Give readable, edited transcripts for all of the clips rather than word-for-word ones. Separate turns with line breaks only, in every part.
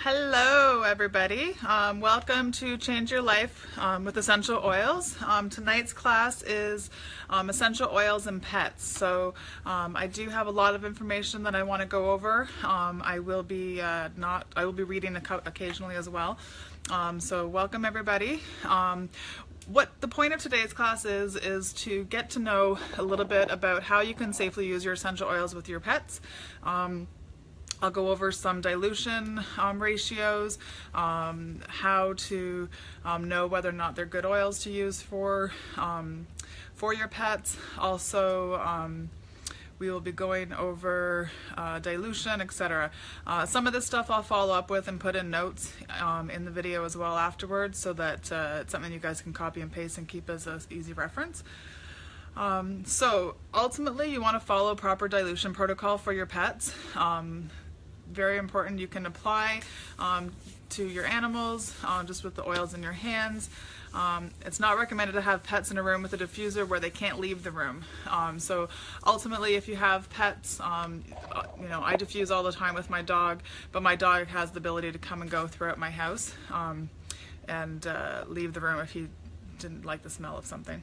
Hello everybody, welcome to Change Your Life with Essential Oils. Tonight's class is essential oils and pets. So I do have a lot of information that I want to go over. I will be reading occasionally as well. So welcome everybody. What the point of today's class is to get to know a little bit about how you can safely use your essential oils with your pets. I'll go over some dilution ratios, how to know whether or not they're good oils to use for your pets. Also, we will be going over dilution, etc. Some of this stuff I'll follow up with and put in notes in the video as well afterwards, so that it's something you guys can copy and paste and keep as an easy reference. So ultimately, you want to follow proper dilution protocol for your pets. Very important. You can apply to your animals just with the oils in your hands. It's not recommended to have pets in a room with a diffuser where they can't leave the room. So ultimately, if you have pets, I diffuse all the time with my dog, but my dog has the ability to come and go throughout my house and leave the room if he didn't like the smell of something.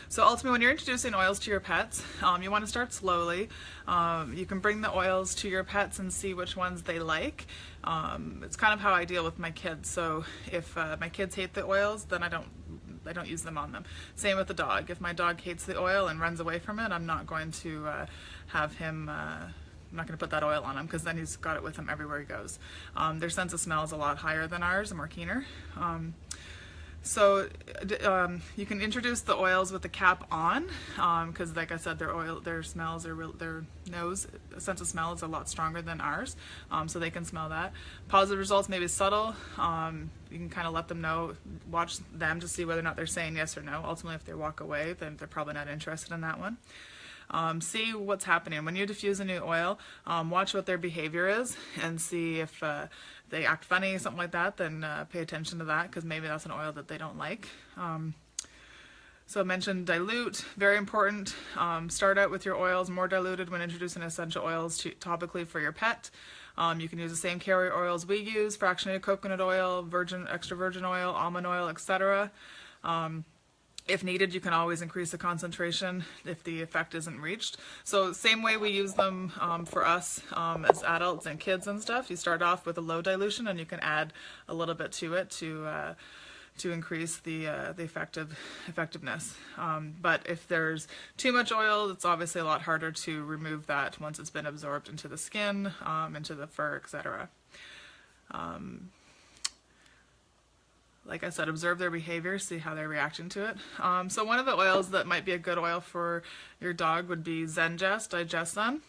So ultimately, when you're introducing oils to your pets, you want to start slowly. You can bring the oils to your pets and see which ones they like. It's kind of how I deal with my kids. So if my kids hate the oils, then I don't use them on them. Same with the dog. If my dog hates the oil and runs away from it, I'm not going to have him. I'm not going to put that oil on him, because then he's got it with him everywhere he goes. Their sense of smell is a lot higher than ours and more keener. So you can introduce the oils with the cap on, because like I said, their smells are their nose sense of smell is a lot stronger than ours, so they can smell that. Positive results may be subtle. You can kind of let them know, watch them to see whether or not they're saying yes or no. Ultimately, if they walk away, then they're probably not interested in that one. See what's happening. When you diffuse a new oil, watch what their behavior is and see if they act funny, something like that, then pay attention to that, because maybe that's an oil that they don't like. So I mentioned dilute, very important. Start out with your oils more diluted when introducing essential oils topically for your pet. You can use the same carrier oils we use: fractionated coconut oil, extra virgin oil, almond oil, etc. If needed, you can always increase the concentration if the effect isn't reached. So same way we use them for us as adults and kids and stuff. You start off with a low dilution, and you can add a little bit to it to increase the effectiveness. But if there's too much oil, it's obviously a lot harder to remove that once it's been absorbed into the skin, into the fur, etc. Like I said, observe their behavior, see how they're reacting to it. So one of the oils that might be a good oil for your dog would be Zengest Digessun.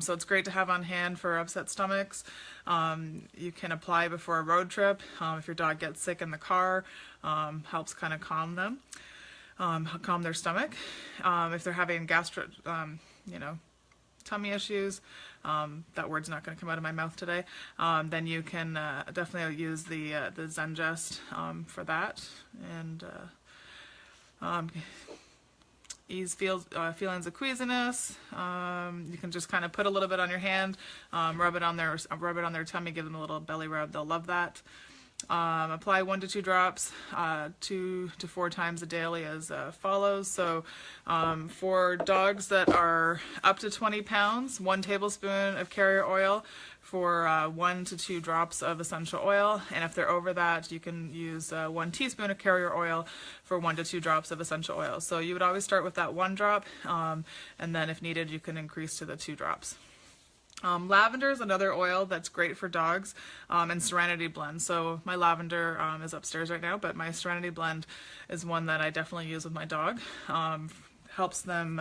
So it's great to have on hand for upset stomachs. You can apply before a road trip. If your dog gets sick in the car, helps kind of calm them, calm their stomach. If they're having tummy issues, that word's not going to come out of my mouth today, then you can definitely use the Zengest for that, and ease feelings of queasiness. You can just kind of put a little bit on your hand, rub it on their tummy, give them a little belly rub. They'll love that. Apply 1 to 2 drops 2 to 4 times a daily as follows. So for dogs that are up to 20 pounds, 1 tablespoon of carrier oil for 1 to 2 drops of essential oil. And if they're over that, you can use 1 teaspoon of carrier oil for 1 to 2 drops of essential oil. So you would always start with that 1 drop, and then if needed, you can increase to the 2 drops. Lavender is another oil that's great for dogs, and Serenity Blend. So my lavender is upstairs right now, but my Serenity Blend is one that I definitely use with my dog. Helps them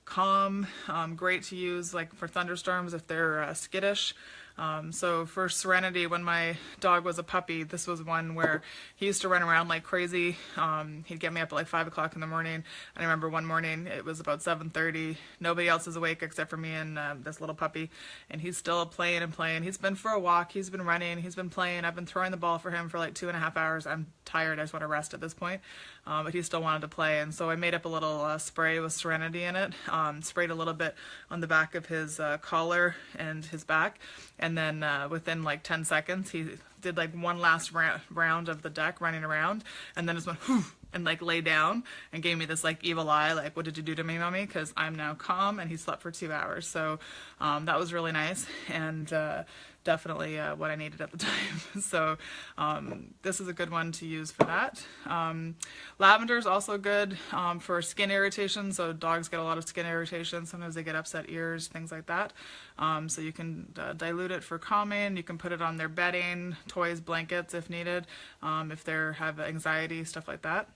calm, great to use like for thunderstorms if they're skittish. So for Serenity, when my dog was a puppy, this was one where he used to run around like crazy. He'd get me up at like 5 o'clock in the morning. And I remember one morning, it was about 7:30. Nobody else is awake except for me and this little puppy. And he's still playing and playing. He's been for a walk. He's been running. He's been playing. I've been throwing the ball for him for like 2.5 hours. I'm tired. I just want to rest at this point. But he still wanted to play. And so I made up a little spray with Serenity in it. Sprayed a little bit on the back of his collar and his back. and then within like 10 seconds he did like one last round of the deck running around, and then just went whew, and like lay down and gave me this like evil eye, like, what did you do to me, mommy? Because I'm now calm. And he slept for 2 hours. So that was really nice, and definitely what I needed at the time. So this is a good one to use for that. Lavender is also good for skin irritation. So dogs get a lot of skin irritation. Sometimes they get upset ears, things like that. So you can dilute it for calming. You can put it on their bedding, toys, blankets if needed, if they have anxiety, stuff like that.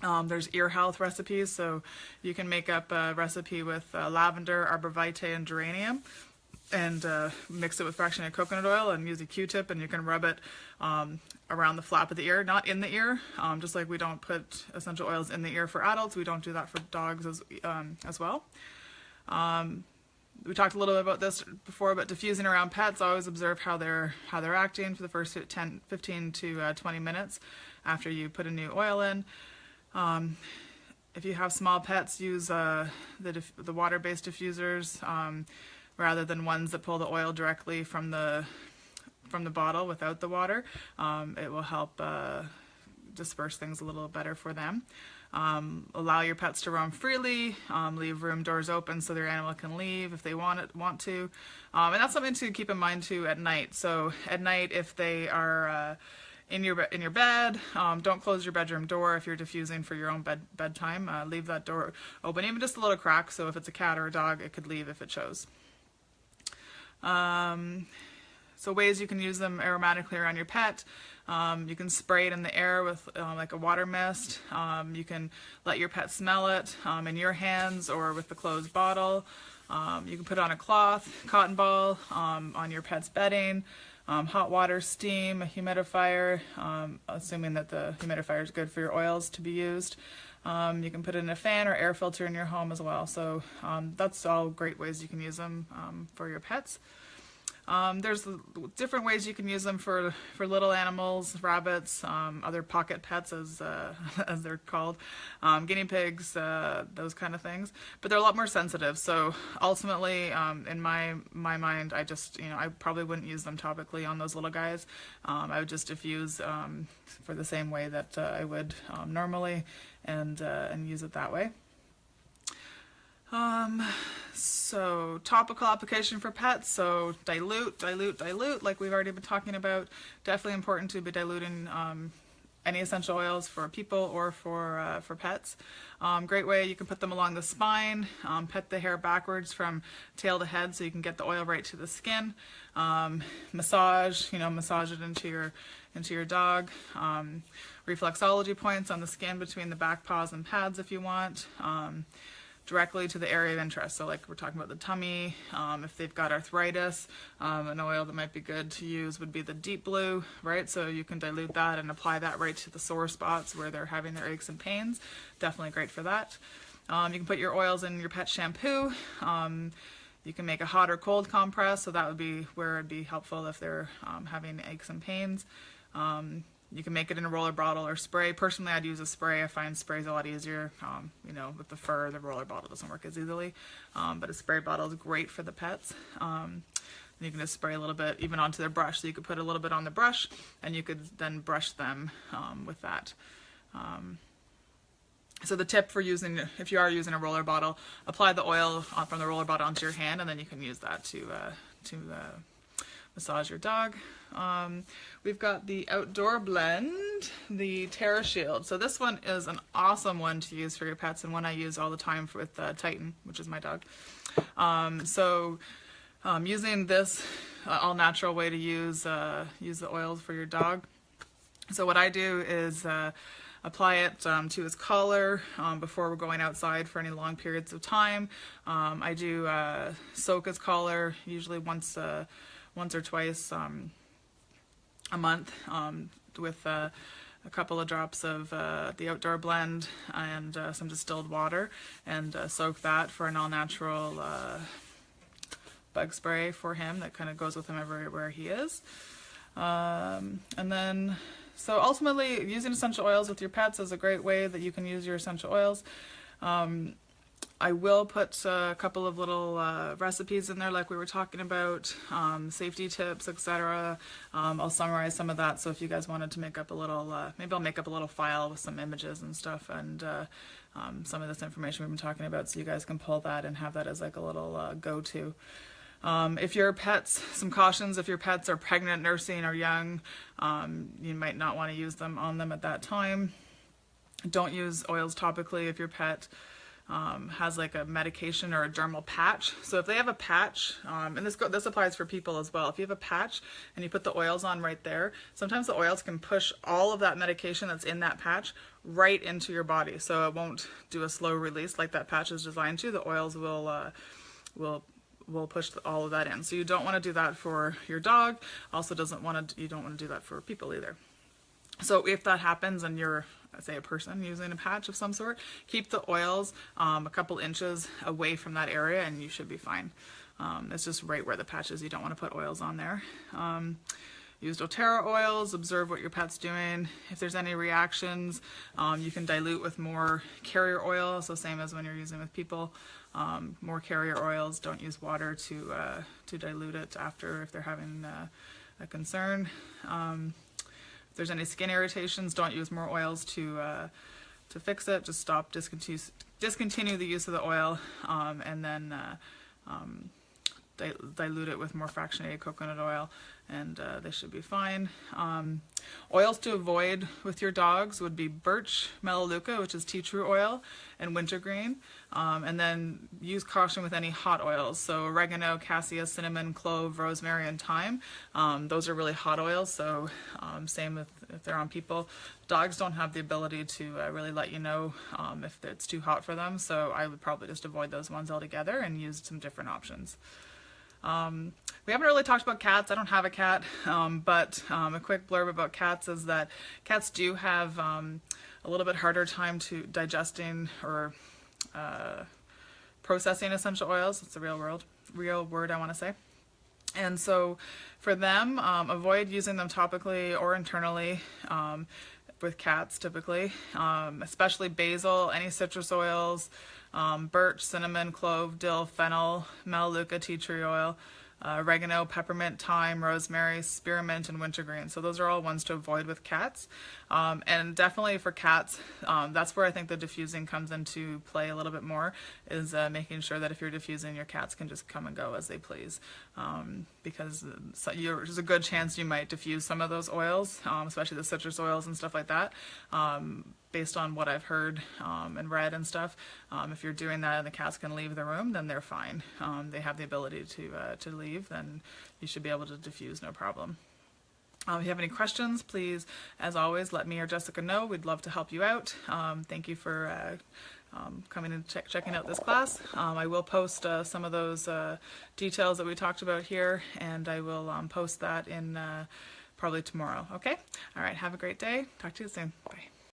There's ear health recipes, so you can make up a recipe with lavender, arborvitae, and geranium, and mix it with fractionated coconut oil and use a Q-tip, and you can rub it around the flap of the ear, not in the ear. Just like we don't put essential oils in the ear for adults, we don't do that for dogs as well. We talked a little bit about this before, but diffusing around pets, always observe how they're acting for the first 15 to 20 minutes after you put a new oil in. If you have small pets, use the water-based diffusers rather than ones that pull the oil directly from the bottle without the water. It will help disperse things a little better for them. Allow your pets to roam freely. Leave room doors open so their animal can leave if they want to. And that's something to keep in mind too at night. So at night, if they are in your bed, don't close your bedroom door if you're diffusing for your own bedtime. Leave that door open, even just a little crack, so if it's a cat or a dog, it could leave if it chose. So ways you can use them aromatically around your pet. You can spray it in the air with like a water mist. You can let your pet smell it in your hands or with the closed bottle. You can put on a cloth, cotton ball, on your pet's bedding. Hot water, steam, a humidifier, assuming that the humidifier is good for your oils to be used. You can put it in a fan or air filter in your home as well. So that's all great ways you can use them for your pets. There's different ways you can use them for little animals, rabbits, other pocket pets as they're called, guinea pigs, those kind of things. But they're a lot more sensitive. So ultimately, in my mind, I just, I probably wouldn't use them topically on those little guys. I would just diffuse for the same way that I would normally, and use it that way. So topical application for pets, so dilute, like we've already been talking about. Definitely important to be diluting any essential oils for people or for pets. Great way, you can put them along the spine, pet the hair backwards from tail to head so you can get the oil right to the skin. Massage, massage it into your dog. Reflexology points on the skin between the back paws and pads if you want. Directly to the area of interest. So like we're talking about the tummy, if they've got arthritis, an oil that might be good to use would be the Deep Blue, right? So you can dilute that and apply that right to the sore spots where they're having their aches and pains. Definitely great for that. You can put your oils in your pet shampoo. You can make a hot or cold compress, so that would be where it'd be helpful if they're having aches and pains. You can make it in a roller bottle or spray. Personally, I'd use a spray. I find sprays a lot easier. With the fur, the roller bottle doesn't work as easily. But a spray bottle is great for the pets. You can just spray a little bit even onto their brush. So you could put a little bit on the brush, and you could then brush them with that. So the tip for using, if you are using a roller bottle, apply the oil from the roller bottle onto your hand, and then you can use that to massage your dog. We've got the Outdoor Blend, the TerraShield. So this one is an awesome one to use for your pets, and one I use all the time with Titan, which is my dog. Using this all natural way to use the oils for your dog. So what I do is apply it to his collar before we're going outside for any long periods of time. I do soak his collar usually once or twice a month with a couple of drops of the Outdoor Blend and some distilled water, and soak that for an all-natural bug spray for him that kind of goes with him everywhere he is. So ultimately, using essential oils with your pets is a great way that you can use your essential oils. I will put a couple of little recipes in there like we were talking about, safety tips, etc. I'll summarize some of that, so if you guys wanted to make up a little, maybe I'll make up a little file with some images and stuff, and some of this information we've been talking about, so you guys can pull that and have that as like a little go-to. If your pets, some cautions, if your pets are pregnant, nursing, or young, you might not want to use them on them at that time. Don't use oils topically if your pet has like a medication or a dermal patch. So if they have a patch, and this applies for people as well, if you have a patch and you put the oils on right there, sometimes the oils can push all of that medication that's in that patch right into your body, so it won't do a slow release like that patch is designed to. The oils will push all of that in. So you don't want to do that for your dog. Also you don't want to do that for people either. So if that happens and you're, say, a person using a patch of some sort, keep the oils a couple inches away from that area and you should be fine. It's just right where the patch is. You don't want to put oils on there. Use doTERRA oils, observe what your pet's doing. If there's any reactions, you can dilute with more carrier oil, so same as when you're using with people. More carrier oils, don't use water to dilute it after if they're having a concern. If there's any skin irritations, don't use more oils to fix it. Just stop, discontinue the use of the oil, and then dilute it with more fractionated coconut oil, and they should be fine. Oils to avoid with your dogs would be birch, melaleuca, which is tea tree oil, and wintergreen. And then use caution with any hot oils. So oregano, cassia, cinnamon, clove, rosemary, and thyme. Those are really hot oils, so same if they're on people. Dogs don't have the ability to really let you know if it's too hot for them, so I would probably just avoid those ones altogether and use some different options. We haven't really talked about cats. I don't have a cat, but a quick blurb about cats is that cats do have a little bit harder time to digesting or processing essential oils. It's a real word I want to say. And so for them, avoid using them topically or internally with cats typically, especially basil, any citrus oils, birch, cinnamon, clove, dill, fennel, melaleuca, tea tree oil, oregano, peppermint, thyme, rosemary, spearmint, and wintergreen. So those are all ones to avoid with cats. And definitely for cats, that's where I think the diffusing comes into play a little bit more, is making sure that if you're diffusing, your cats can just come and go as they please. Because there's a good chance you might diffuse some of those oils, especially the citrus oils and stuff like that. Based on what I've heard and read and stuff, if you're doing that and the cats can leave the room, then they're fine. They have the ability to leave, then you should be able to diffuse no problem. If you have any questions, please, as always, let me or Jessica know. We'd love to help you out. Thank you for coming and checking out this class. I will post some of those details that we talked about here, and I will post that in probably tomorrow. Okay? All right, have a great day. Talk to you soon. Bye.